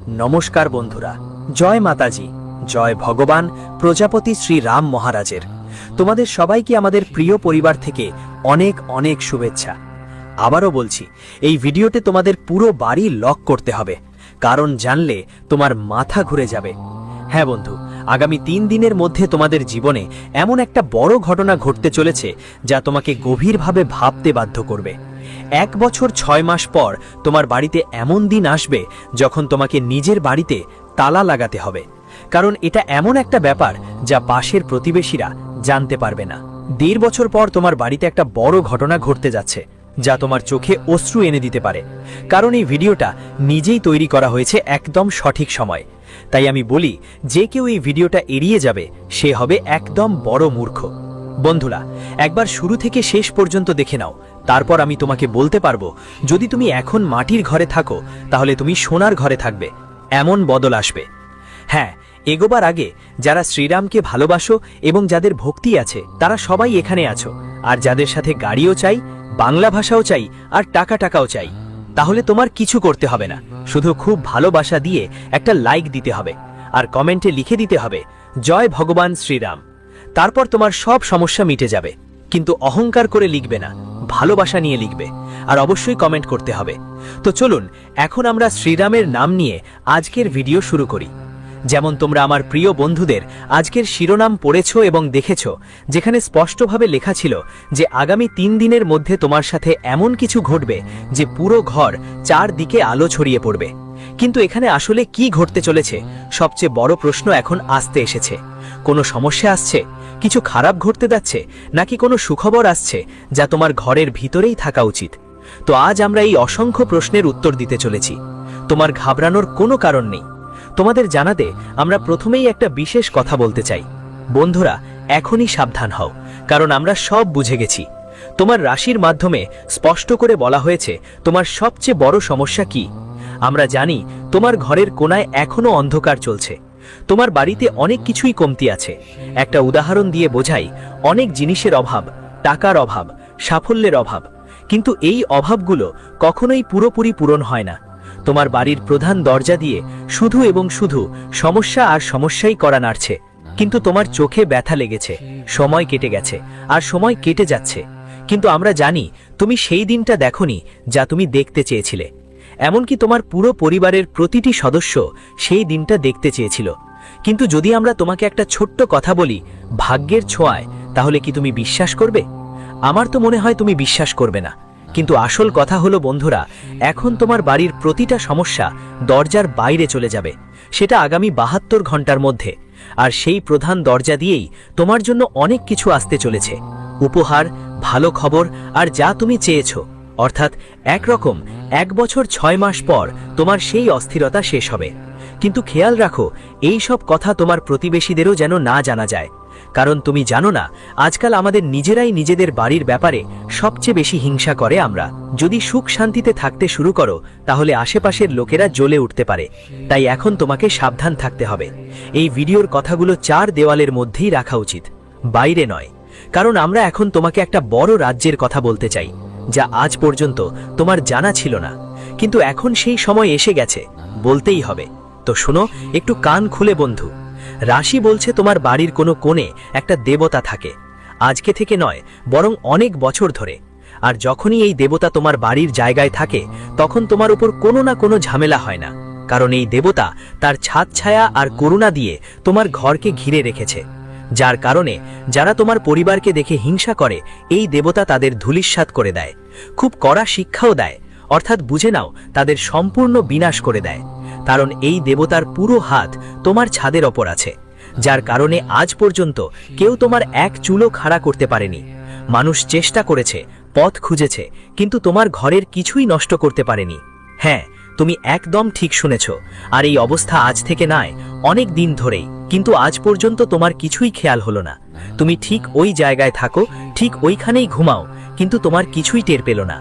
নমস্কার বন্ধুরা, জয় মাতাজি, জয় ভগবান প্রজাপতি শ্রী রাম মহারাজের। তোমাদের সবাইকে আমাদের প্রিয় পরিবার থেকে অনেক অনেক শুভেচ্ছা। আবারও বলছি, এই ভিডিওতে তোমাদের পুরো বাড়ি লক করতে হবে, কারণ জানলে তোমার মাথা ঘুরে যাবে। হ্যাঁ বন্ধু, আগামী 3 দিনের মধ্যে তোমাদের জীবনে এমন একটা বড় ঘটনা ঘটতে চলেছে যা তোমাকে গভীরভাবে ভাবতে বাধ্য করবে। 1 বছর 6 মাস পর তোমার বাড়িতে এমন দিন আসবে যখন তোমাকে নিজের বাড়িতে তালা লাগাতে হবে, কারণ এটা এমন একটা ব্যাপার যা পাশের প্রতিবেশীরা জানতে পারবে না। 1.5 বছর পর তোমার বাড়িতে একটা বড় ঘটনা ঘটতে যাচ্ছে যা তোমার চোখে অশ্রু এনে দিতে পারে, কারণ এই ভিডিওটা নিজেই তৈরি করা হয়েছে একদম সঠিক সময়। তাই আমি বলি, যে কেউ এই ভিডিওটা এড়িয়ে যাবে সে হবে একদম বড় মূর্খ। বন্ধুরা, একবার শুরু থেকে শেষ পর্যন্ত দেখে নাও, তারপর আমি তোমাকে বলতে পারবো, যদি তুমি এখন মাটির ঘরে থাকো তাহলে তুমি সোনার ঘরে থাকবে, এমন বদল আসবে। হ্যাঁ, এগোবার আগে যারা শ্রীরামকে ভালোবাসো এবং যাদের ভক্তি আছে তারা সবাই এখানে আছো, আর যাদের সাথে গাড়িও চাই, বাংলা ভাষাও চাই, আর টাকাও চাই, তাহলে তোমার কিছু করতে হবে না, শুধু খুব ভালোবাসা দিয়ে একটা লাইক দিতে হবে আর কমেন্টে লিখে দিতে হবে জয় ভগবান শ্রীরাম। তারপর তোমার সব সমস্যা মিটে যাবে। কিন্তু অহংকার করে লিখবে না, ভালোবাসা নিয়ে লিখবে, আর অবশ্যই কমেন্ট করতে হবে। তো চলুন এখন আমরা শ্রীরামের নাম নিয়ে আজকের ভিডিও শুরু করি। যেমন তোমরা আমার প্রিয় বন্ধুদের আজকের শিরোনাম পড়েছো এবং দেখেছো, যেখানে স্পষ্টভাবে লেখা ছিল যে আগামী 3 দিনের মধ্যে তোমার সাথে এমন কিছু ঘটবে যে পুরো ঘর চারদিকে আলো ছড়িয়ে পড়বে। কিন্তু এখানে আসলে কি ঘটতে চলেছে, সবচেয়ে বড় প্রশ্ন এখন আসতে এসেছে। কোনো সমস্যা আসছে, কিছু খারাপ ঘটতে যাচ্ছে, নাকি কোনো সুখবর আসছে যা তোমার ঘরের ভিতরেই থাকা উচিত? তো আজ আমরা এই অসংখ্য প্রশ্নের উত্তর দিতে চলেছি। তোমার ঘাবড়ানোর কোনো কারণ নেই। তোমাদের জানাতে আমরা প্রথমেই একটা বিশেষ কথা বলতে চাই। বন্ধুরা, এখনই সাবধান হও, কারণ আমরা সব বুঝে গেছি। তোমার রাশির মাধ্যমে স্পষ্ট করে বলা হয়েছে তোমার সবচেয়ে বড় সমস্যা কি। আমরা জানি তোমার ঘরের কোণায় এখনো অন্ধকার চলছে, তোমার বাড়িতে অনেক কিছুই কমতি আছে। একটা উদাহরণ দিয়ে বোঝাই, অনেক জিনিসের অভাব, টাকার অভাব, সাফল্যের অভাব, কিন্তু এই অভাবগুলো কখনোই পুরোপুরি পূরণ হয় না। তোমার বাড়ির প্রধান দরজা দিয়ে শুধু এবং শুধু সমস্যা আর সমস্যাই করা নাড়ছে, কিন্তু তোমার চোখে ব্যথা লেগেছে, সময় কেটে গেছে আর সময় কেটে যাচ্ছে, কিন্তু আমরা জানি তুমি সেই দিনটা দেখোনি যা তুমি দেখতে চেয়েছিলে। এমনকি তোমার পুরো পরিবারের প্রতিটি সদস্য সেই দিনটা দেখতে চেয়েছিল। কিন্তু যদি আমরা তোমাকে একটা ছোট্ট কথা বলি, ভাগ্যের ছোঁয়ায়, তাহলে কি তুমি বিশ্বাস করবে? আমার তো মনে হয় তুমি বিশ্বাস করবে না। কিন্তু আসল কথা হলো বন্ধুরা, এখন তোমার বাড়ির প্রতিটা সমস্যা দরজার বাইরে চলে যাবে, সেটা আগামী 72 ঘন্টার মধ্যে। আর সেই প্রধান দরজা দিয়েই তোমার জন্য অনেক কিছু আসতে চলেছে, উপহার, ভালো খবর, আর যা তুমি চেয়েছো। অর্থাৎ একরকম 1 বছর 6 মাস পর তোমার সেই অস্থিরতা শেষ হবে। কিন্তু খেয়াল রাখো, এই সব কথা তোমার প্রতিবেশীদেরও যেন না জানা যায়, কারণ তুমি জানো না, আজকাল আমাদের নিজেরাই নিজেদের বাড়ির ব্যাপারে সবচেয়ে বেশি হিংসা করে। আমরা যদি সুখ শান্তিতে থাকতে শুরু করো তাহলে আশেপাশের লোকেরা জ্বলে উঠতে পারে। তাই এখন তোমাকে সাবধান থাকতে হবে। এই ভিডিওর কথাগুলো 4 দেওয়ালের মধ্যেই রাখা উচিত, বাইরে নয়, কারণ আমরা এখন তোমাকে একটা বড় রাজ্যের কথা বলতে চাই যা আজ পর্যন্ত তোমার জানা ছিল না, কিন্তু এখন সেই সময় এসে গেছে, বলতেই হবে। তো শোনো, একটু কান খুলে বন্ধু। রাশি বলছে তোমার বাড়ির কোনো কোণে একটা দেবতা থাকে, আজকে থেকে নয় বরং অনেক বছর ধরে। আর যখনই এই দেবতা তোমার বাড়ির জায়গায় থাকে তখন তোমার উপর কোনো না কোনো ঝামেলা হয় না, কারণ এই দেবতা তার ছাদ ছায়া আর করুণা দিয়ে তোমার ঘরকে ঘিরে রেখেছে। যার কারণে যারা তোমার পরিবারকে দেখে হিংসা করে, এই দেবতা তাদের ধূলিসাৎ করে দেয়, খুব কড়া শিক্ষাও দেয়, অর্থাৎ বুঝে নাও তাদের সম্পূর্ণ বিনাশ করে দেয়। কারণ এই দেবতার পুরো হাত তোমার ছাদের ওপর আছে, যার কারণে আজ পর্যন্ত কেউ তোমার এক চুলও খাড়া করতে পারেনি। মানুষ চেষ্টা করেছে, পথ খুঁজেছে, কিন্তু তোমার ঘরের কিছুই নষ্ট করতে পারেনি। হ্যাঁ, তুমি একদম ঠিক শুনেছ। আর এই অবস্থা আজ থেকে নয়, অনেক দিন ধরেই, কিন্তু আজ পর্যন্ত তোমার কিছুই খেয়াল হলো না। তুমি ঠিক ওই জায়গায় থাকো, ঠিক ওইখানেই ঘুমাও, কিন্তু তোমার কিছুই টের পেল না।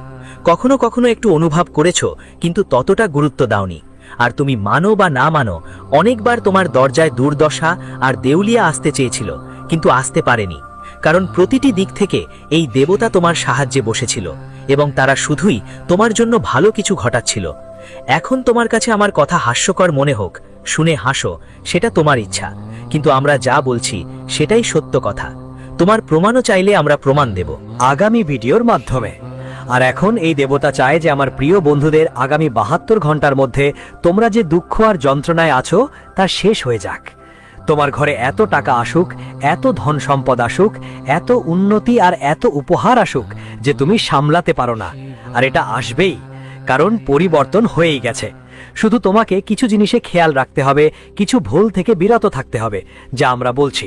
কখনো কখনো একটু অনুভব করেছো, কিন্তু ততটা গুরুত্ব দাওনি। আর তুমি মানো বা না মানো, অনেকবার তোমার দরজায় দুর্দশা আর দেউলিয়া আসতে চেয়েছিল, কিন্তু আসতে পারেনি, কারণ প্রতিটি দিক থেকে এই দেবতা তোমার সাহায্যে বসেছিল এবং তারা শুধুই তোমার জন্য ভালো কিছু ঘটাচ্ছিল। এখন তোমার কাছে আমার কথা হাস্যকর মনে হোক, শুনে হাসো, সেটা তোমার ইচ্ছা, কিন্তু আমরা যা বলছি সেটাই সত্য কথা। তোমার প্রমাণও চাইলে আমরা প্রমাণ দেব আগামী ভিডিওর মাধ্যমে। আর এখন এই দেবতা চায় যে আমার প্রিয় বন্ধুদের আগামী 72 ঘন্টার মধ্যে তোমরা যে দুঃখ আর যন্ত্রণায় আছো তা শেষ হয়ে যাক। তোমার ঘরে এত টাকা আসুক, এত ধন সম্পদ আসুক, এত উন্নতি আর এত উপহার আসুক যে তুমি সামলাতে পারো না। আর এটা আসবেই, কারণ পরিবর্তন হয়েই গেছে। শুধু তোমাকে কিছু জিনিসে খেয়াল রাখতে হবে, কিছু ভুল থেকে বিরত থাকতে হবে, যা আমরা বলছি।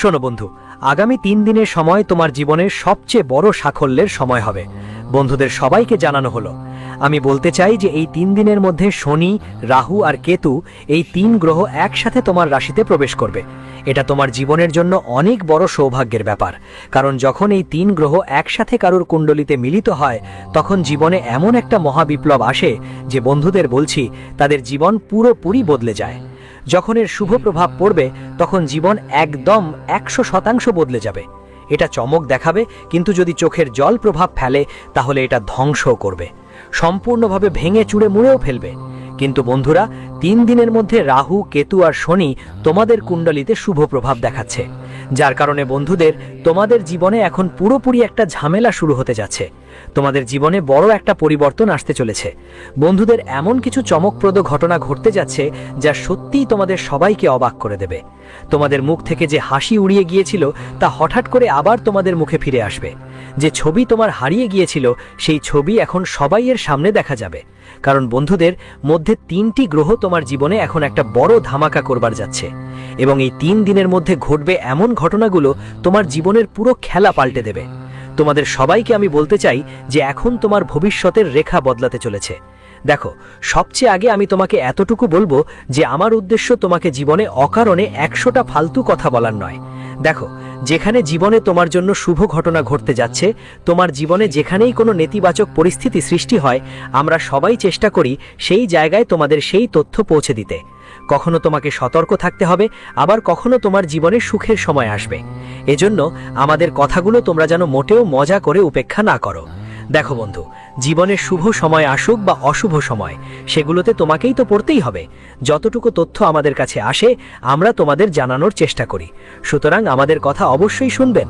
শোনো বন্ধু, আগামী 3 দিনের সময় তোমার জীবনের সবচেয়ে বড় সাফল্যের সময় হবে। বন্ধুদের সবাইকে জানানো হলো। আমি বলতে চাই যে এই 3 দিনের মধ্যে শনি, রাহু আর কেতু, এই 3 গ্রহ একসাথে তোমার রাশিতে প্রবেশ করবে। এটা তোমার জীবনের জন্য অনেক বড় সৌভাগ্যের ব্যাপার, কারণ যখন এই 3 গ্রহ একসাথে কারুর কুণ্ডলিতে মিলিত হয় তখন জীবনে এমন একটা মহাবিপ্লব আসে যে বন্ধুদের বলছি তাদের জীবন পুরোপুরি বদলে যায়। যখন এর শুভ প্রভাব পড়বে তখন জীবন একদম 100% বদলে যাবে। এটা চমক দেখাবে, কিন্তু যদি চোখের জল প্রভাব ফেলে তাহলে এটা ধ্বংসও করবে, সম্পূর্ণভাবে ভেঙে চুড়ে মুড়েও ফেলবে। কিন্তু বন্ধুরা, 3 দিনের মধ্যে রাহু, কেতু আর শনি তোমাদের কুণ্ডলিতে শুভ প্রভাব দেখাচ্ছে, যার কারণে বন্ধুদের তোমাদের জীবনে এখন পুরোপুরি একটা ঝামেলা শুরু হতে যাচ্ছে। তোমাদের জীবনে বড় একটা পরিবর্তন আসতে চলেছে। বন্ধুদের এমন কিছু চমকপ্রদ ঘটনা ঘটতে যাচ্ছে যা সত্যিই তোমাদের সবাইকে অবাক করে দেবে। তোমাদের মুখ থেকে যে হাসি উড়িয়ে গিয়েছিল তা হঠাৎ করে আবার তোমাদের মুখে ফিরে আসবে। যে ছবি তোমার হারিয়ে গিয়েছিল সেই ছবি এখন সবাইয়ের সামনে দেখা যাবে, কারণ বন্ধুদের মধ্যে 3টি গ্রহ তোমার জীবনে এখন একটা বড় ধামাকা করবার যাচ্ছে। এবং এই 3 দিনের মধ্যে ঘটবে এমন ঘটনাগুলো তোমার জীবনের পুরো খেলা পাল্টে দেবে। তোমাদের সবাইকে আমি বলতে চাই যে এখন তোমার ভবিষ্যতের রেখা বদলাতে চলেছে। দেখো, সবচেয়ে আগে আমি তোমাকে এতটুকু বলবো যে আমার উদ্দেশ্য তোমাকে জীবনে অকারণে 100টা ফালতু কথা বলার নয়। দেখো, যেখানে জীবনে তোমার জন্য শুভ ঘটনা ঘটতে যাচ্ছে, তোমার জীবনে যেখানেই কোনো নেতিবাচক পরিস্থিতি সৃষ্টি হয়, আমরা সবাই চেষ্টা করি সেই জায়গায় তোমাদের সেই তথ্য পৌঁছে দিতে। কখনো তোমাকে সতর্ক থাকতে হবে, আবার কখনো তোমার জীবনে সুখের সময় আসবে। এজন্য আমাদের কথাগুলো তোমরা যেন মোটেও মজা করে উপেক্ষা না করো। দেখো বন্ধু, জীবনের শুভ সময় আসুক বা অশুভ সময়, সেগুলোতে তোমাকেই তো পড়তেই হবে। যতটুকু তথ্য আমাদের কাছে আসে আমরা তোমাদের জানানোর চেষ্টা করি, সুতরাং আমাদের কথা অবশ্যই শুনবেন।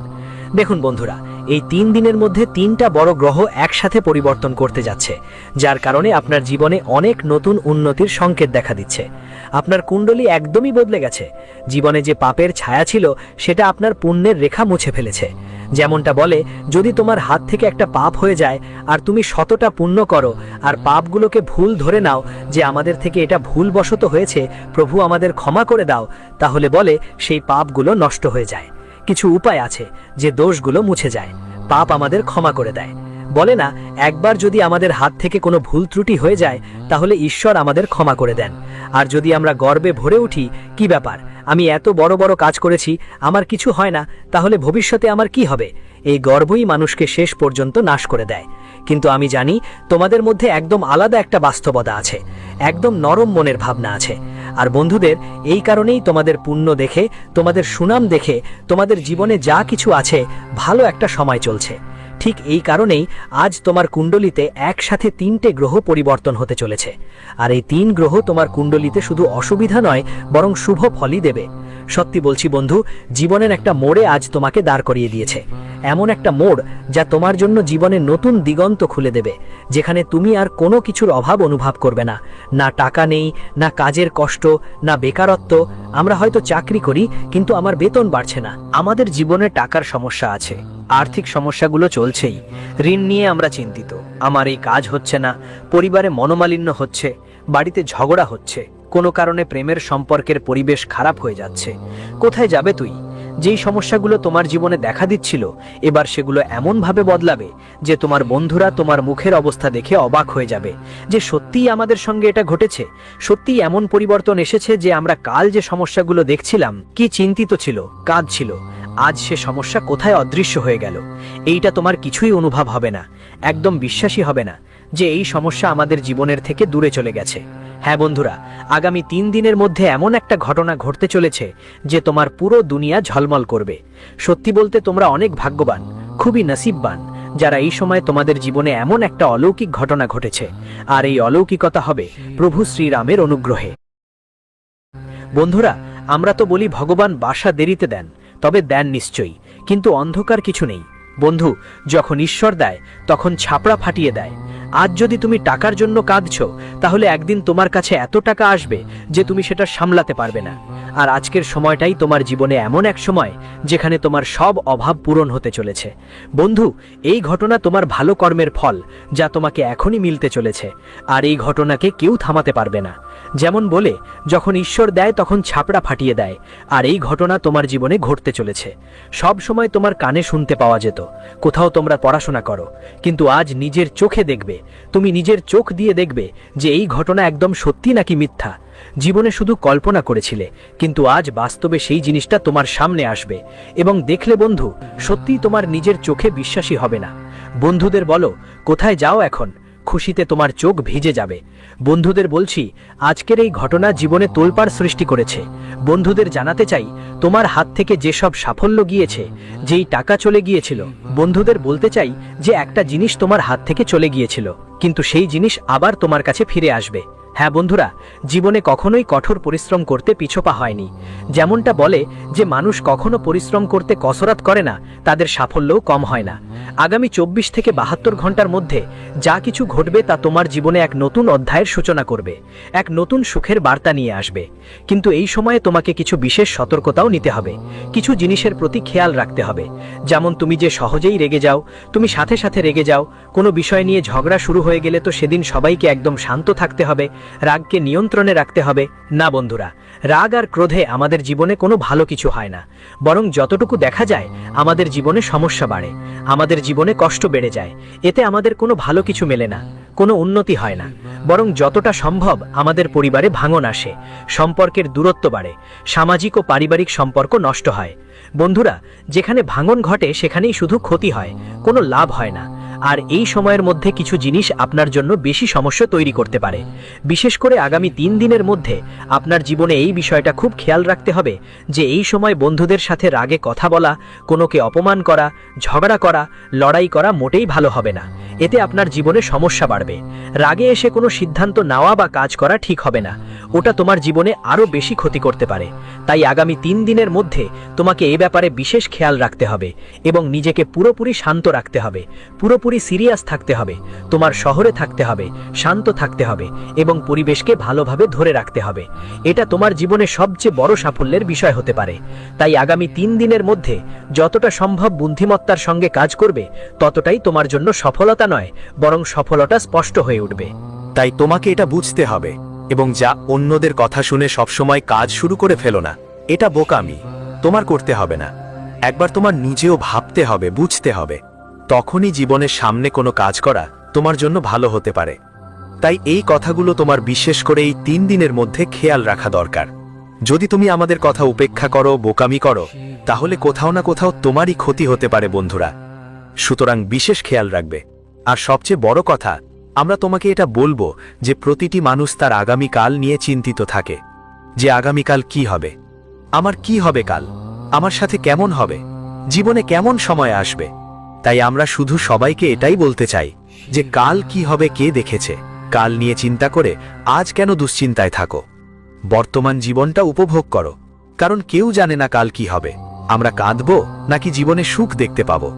দেখুন বন্ধুরা, এই 3 দিনের মধ্যে 3টা বড় গ্রহ একসাথে পরিবর্তন করতে যাচ্ছে, যার কারণে আপনার জীবনে অনেক নতুন উন্নতির সংকেত দেখা দিচ্ছে। আপনার কুণ্ডলী একদমই বদলে গেছে। জীবনে যে পাপের ছায়া ছিল সেটা আপনার পুণ্যের রেখা মুছে ফেলেছে। যেমনটা বলে, যদি তোমার হাত থেকে একটা পাপ হয়ে যায় আর তুমি 100টা পুণ্য করো আর পাপগুলোকে ভুল ধরে নাও যে আমাদের থেকে এটা ভুলবশত হয়েছে, প্রভু আমাদের ক্ষমা করে দাও, তাহলে বলে সেই পাপগুলো নষ্ট হয়ে যায়। কিছু উপায় আছে যে দোষগুলো মুছে যায়, পাপ আমাদের ক্ষমা করে দেয়। বলে না, একবার যদি আমাদের হাত থেকে কোনো ভুল ত্রুটি হয়ে যায় তাহলে ঈশ্বর আমাদের ক্ষমা করে দেন। আর যদি আমরা গর্বে ভরে উঠি, কি ব্যাপার, আমি এত বড় বড় কাজ করেছি, আমার কিছু হয় না, তাহলে ভবিষ্যতে আমার কি হবে, এই গর্বই মানুষকে শেষ পর্যন্ত নাশ করে দেয়। কিন্তু আমি জানি তোমাদের মধ্যে একদম আলাদা একটা বাস্তবতা আছে, একদম নরম মনের ভাবনা আছে। আর বন্ধুদের, এই কারণেই তোমাদের পুণ্য দেখে, তোমাদের সুনাম দেখে তোমাদের জীবনে যা কিছু আছে ভালো একটা সময় চলছে। ঠিক এই কারণেই আজ তোমার কুণ্ডলিতে একসাথে 3টে গ্রহ পরিবর্তন হতে চলেছে। আর এই 3 গ্রহ তোমার কুণ্ডলিতে শুধু অসুবিধা নয়, বরং শুভ ফলই দেবে। সত্যি বলছি বন্ধু, জীবনের একটা মোড়ে আজ তোমাকে দাঁড় করিয়ে দিয়েছে। এমন একটা মোড় যা তোমার জন্য জীবনে নতুন দিগন্ত খুলে দেবে, যেখানে তুমি আর কোনো কিছুর অভাব অনুভব করবে না। না টাকা নেই, না কাজের কষ্ট, না বেকারত্ব। আমরা হয়তো চাকরি করি কিন্তু আমার বেতন বাড়ছে না, আমাদের জীবনে টাকার সমস্যা আছে, আর্থিক সমস্যাগুলো চলছেই, ঋণ নিয়ে আমরা চিন্তিত, আমার এই কাজ হচ্ছে না, পরিবারে মনোমালিন্য হচ্ছে, বাড়িতে ঝগড়া হচ্ছে, কোনো কারণে প্রেমের সম্পর্কের পরিবেশ খারাপ হয়ে যাচ্ছে। কোথায় যাবে তুই? যেই সমস্যাগুলো তোমার জীবনে দেখা দিচ্ছিল, এবার সেগুলো এমনভাবে বদলাবে যে তোমার বন্ধুরা তোমার মুখের অবস্থা দেখে অবাক হয়ে যাবে যে সত্যিই আমাদের সঙ্গে এটা ঘটেছে, সত্যিই এমন পরিবর্তন এসেছে যে আমরা কাল যে সমস্যাগুলো দেখছিলাম, কি চিন্তিত ছিল, কাঁদছিল, আজ সে সমস্যা কোথায় অদৃশ্য হয়ে গেল। এইটা তোমার কিছুই অনুভব হবে না, একদম বিশ্বাসই হবে না যে এই সমস্যা আমাদের জীবনের থেকে দূরে চলে গেছে। হ্যাঁ বন্ধুরা, আগামী 3 দিনের মধ্যে এমন একটা ঘটনা ঘটতে চলেছে যে তোমার পুরো দুনিয়া ঝলমল করবে। সত্যি বলতে তোমরা অনেক ভাগ্যবান, খুবই নসিববান যারা এই সময় তোমাদের জীবনে এমন একটা অলৌকিক ঘটনা ঘটেছে, আর এই অলৌকিকতা হবে প্রভু শ্রীরামের অনুগ্রহে। বন্ধুরা, আমরা তো বলি ভগবান বাসা দেরিতে দেন, তবে দেন নিশ্চয়ই, কিন্তু অন্ধকার কিছু নেই। বন্ধু, যখন ঈশ্বর দেয় তখন ছাপড়া ফাটিয়ে দেয়। আজ যদি তুমি টাকার জন্য কাঁদছো, তাহলে একদিন তোমার কাছে এত টাকা আসবে যে তুমি সেটা সামলাতে পারবে না। আর আজকের সময়টাই তোমার জীবনে এমন এক সময় যেখানে তোমার সব অভাব পূরণ হতে চলেছে। বন্ধু, এই ঘটনা তোমার ভালো কর্মের ফল, যা তোমাকে এখনই মিলতে চলেছে, আর এই ঘটনাকে কেউ থামাতে পারবে না। যেমন বলে, যখন ঈশ্বর দেয় তখন ছাপড়া ফাটিয়ে দেয়, আর এই ঘটনা তোমার জীবনে ঘটতে চলেছে। সব সময় তোমার কানে শুনতে পাওয়া যেত, কোথাও তোমরা পড়াশোনা করো, কিন্তু আজ নিজের চোখে দেখবে, তুমি নিজের চোখ দিয়ে দেখবে যে এই ঘটনা একদম সত্যি নাকি মিথ্যা। জীবনে শুধু কল্পনা করেছিলে, কিন্তু আজ বাস্তবে সেই জিনিসটা তোমার সামনে আসবে, এবং দেখলে বন্ধু, সত্যিই তোমার নিজের চোখে বিশ্বাসী হবে না। বন্ধুদের বলো, কোথায় যাও এখন? খুশিতে তোমার চোখ ভিজে যাবে। বন্ধুদের বলছি, আজকের এই ঘটনা জীবনে তোলপাড় সৃষ্টি করেছে। বন্ধুদের জানাতে চাই, তোমার হাত থেকে যেসব সাফল্য গিয়েছে, যেই টাকা চলে গিয়েছিল, বন্ধুদের বলতে চাই যে একটা জিনিস তোমার হাত থেকে চলে গিয়েছিল, কিন্তু সেই জিনিস আবার তোমার কাছে ফিরে আসবে। হ্যাঁ বন্ধুরা, জীবনে কখনোই কঠোর পরিশ্রম করতে পিছপা হয়নি। যেমনটা বলে যে মানুষ কখনো পরিশ্রম করতে কসরত করে না, তাদের সাফল্যও কম হয় না। আগামী 24 থেকে 72 ঘন্টার মধ্যে যা কিছু ঘটবে তা তোমার জীবনে এক নতুন অধ্যায়ের সূচনা করবে, এক নতুন সুখের বার্তা নিয়ে আসবে। কিন্তু এই সময়ে তোমাকে কিছু বিশেষ সতর্কতাও নিতে হবে, কিছু জিনিসের প্রতি খেয়াল রাখতে হবে। যেমন তুমি যে সহজেই রেগে যাও, তুমি সাথে সাথে রেগে যাও, কোনো বিষয় নিয়ে ঝগড়া শুরু হয়ে গেলে তো সেদিন সবাইকে একদম শান্ত থাকতে হবে, রাগকে নিয়ন্ত্রণে রাখতে হবে না। বন্ধুরা, রাগ আর ক্রোধে আমাদের জীবনে কোনো ভালো কিছু হয় না, বরং যতটুকু দেখা যায় আমাদের জীবনে সমস্যা বাড়ে, আমাদের জীবনে কষ্ট বেড়ে যায়। এতে আমাদের কোনো ভালো কিছু মেলে না, কোনো উন্নতি হয় না, বরং যতটা সম্ভব আমাদের পরিবারে ভাঙন আসে, সম্পর্কের দূরত্ব বাড়ে, সামাজিক ও পারিবারিক সম্পর্ক নষ্ট হয়। বন্ধুরা, যেখানে ভাঙন ঘটে সেখানেই শুধু ক্ষতি হয়, কোনো লাভ হয় না। আর এই সময়ের মধ্যে কিছু জিনিস আপনার জন্য বেশি সমস্যা তৈরি করতে পারে। বিশেষ করে আগামী 3 দিনের মধ্যে আপনার জীবনে এই বিষয়টা খুব খেয়াল রাখতে হবে যে এই সময় বন্ধুদের সাথে রাগে কথা বলা, কোনোকে অপমান করা, ঝগড়া করা, লড়াই করা মোটেই ভালো হবে না। এতে আপনার জীবনে সমস্যা বাড়বে। রাগে এসে কোনো সিদ্ধান্ত নেওয়া বা কাজ করা ঠিক হবে না, ওটা তোমার জীবনে আরও বেশি ক্ষতি করতে পারে। তাই আগামী 3 দিনের মধ্যে তোমাকে এ ব্যাপারে বিশেষ খেয়াল রাখতে হবে এবং নিজেকে পুরোপুরি শান্ত রাখতে হবে, পুরোপুরি সিরিয়াস থাকতে হবে। তোমার শহরে থাকতে হবে, শান্ত থাকতে হবে এবং পরিবেশকে ভালোভাবে ধরে রাখতে হবে। এটা তোমার জীবনে সবচেয়ে বড় সাফল্যের বিষয় হতে পারে। তাই আগামী 3 দিনের মধ্যে যতটা সম্ভব বুদ্ধিমত্তার সঙ্গে কাজ করবে, ততটাই তোমার জন্য সফলতা নয়, বরং সফলতা স্পষ্ট হয়ে উঠবে। তাই তোমাকে এটা বুঝতে হবে, এবং যা অন্যদের কথা শুনে সবসময় কাজ শুরু করে ফেলো না, এটা বোকামি, তোমার করতে হবে না। একবার তোমার নিজেও ভাবতে হবে, বুঝতে হবে, তখনই জীবনের সামনে কোনো কাজ করা তোমার জন্য ভালো হতে পারে। তাই এই কথাগুলো তোমার বিশেষ করে এই 3 দিনের মধ্যে খেয়াল রাখা দরকার। যদি তুমি আমাদের কথা উপেক্ষা করো, বোকামি করো, তাহলে কোথাও না কোথাও তোমারই ক্ষতি হতে পারে বন্ধুরা। সুতরাং বিশেষ খেয়াল রাখবে। আর সবচেয়ে বড় কথা, আমরা তোমাকে এটা বলবো যে প্রতিটি মানুষ তার আগামীকাল নিয়ে চিন্তিত থাকে, যে আগামীকাল কি হবে, আমার কি হবে কাল, আমার সাথে কেমন হবে, জীবনে কেমন সময় আসবে। তাই আমরা শুধু সবাইকে এটাই বলতে চাই যে কাল কি হবে কে দেখেছে। কাল নিয়ে চিন্তা করে আজ কেন দুশ্চিন্তায় থাকো? বর্তমান জীবনটা উপভোগ করো, কারণ কেউ জানে না কাল কি হবে, আমরা কাঁদবো নাকি জীবনে সুখ দেখতে পাবো।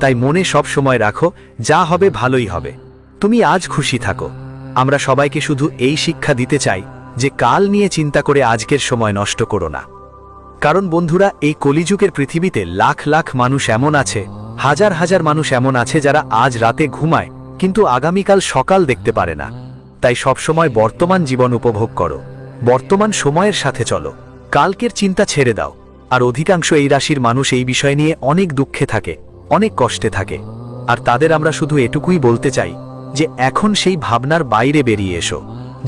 তাই মনে সব সময় রাখো, যা হবে ভালোই হবে, তুমি আজ খুশি থাকো। আমরা সবাইকে শুধু এই শিক্ষা দিতে চাই যে কাল নিয়ে চিন্তা করে আজকের সময় নষ্ট করো না। কারণ বন্ধুরা, এই কলিযুগের পৃথিবীতে লাখ লাখ মানুষ এমন আছে, হাজার হাজার মানুষ এমন আছে যারা আজ রাতে ঘুমায় কিন্তু আগামীকাল সকাল দেখতে পারে না। তাই সবসময় বর্তমান জীবন উপভোগ করো, বর্তমান সময়ের সাথে চলো, কালকের চিন্তা ছেড়ে দাও। আর অধিকাংশ এই রাশির মানুষ এই বিষয় নিয়ে অনেক দুঃখে থাকে, অনেক কষ্টে থাকে। আর তাদের আমরা শুধু এটুকুই বলতে চাই যে এখন সেই ভাবনার বাইরে বেরিয়ে এসো,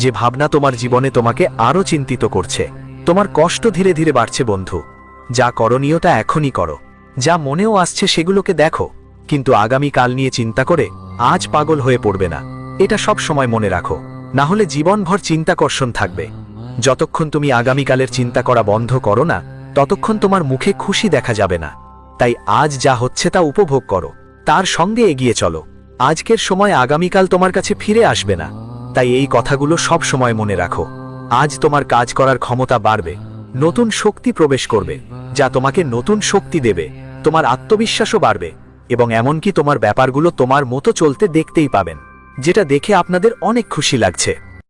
যে ভাবনা তোমার জীবনে তোমাকে আরও চিন্তিত করছে। তোমার কষ্ট ধীরে ধীরে বাড়ছে বন্ধু। যা করণীয়টা এখনই করো, যা মনেও আসছে সেগুলোকে দেখো, কিন্তু আগামীকাল নিয়ে চিন্তা করে আজ পাগল হয়ে পড়বে না। এটা সব সময় মনে রাখো, না হলে জীবনভর চিন্তাকর্ষণ থাকবে। যতক্ষণ তুমি আগামীকালের চিন্তা করা বন্ধ করো না, ততক্ষণ তোমার মুখে খুশি দেখা যাবে না। তাই আজ যা হচ্ছে তা উপভোগ করো, তার সঙ্গে এগিয়ে চলো। আজকের সময় আগামীকাল তোমার কাছে ফিরে আসবে না, তাই এই কথাগুলো সব সময় মনে রাখো। আজ তোমার কাজ করার ক্ষমতা বাড়বে, নতুন শক্তি প্রবেশ করবে, যা তোমাকে নতুন শক্তি দেবে, তোমার আত্মবিশ্বাসও বাড়বে, এবং এমনকি তোমার ব্যাপারগুলো তোমার মতো চলতে দেখতেই পাবেন, যেটা দেখে আপনাদের অনেক খুশি লাগছে।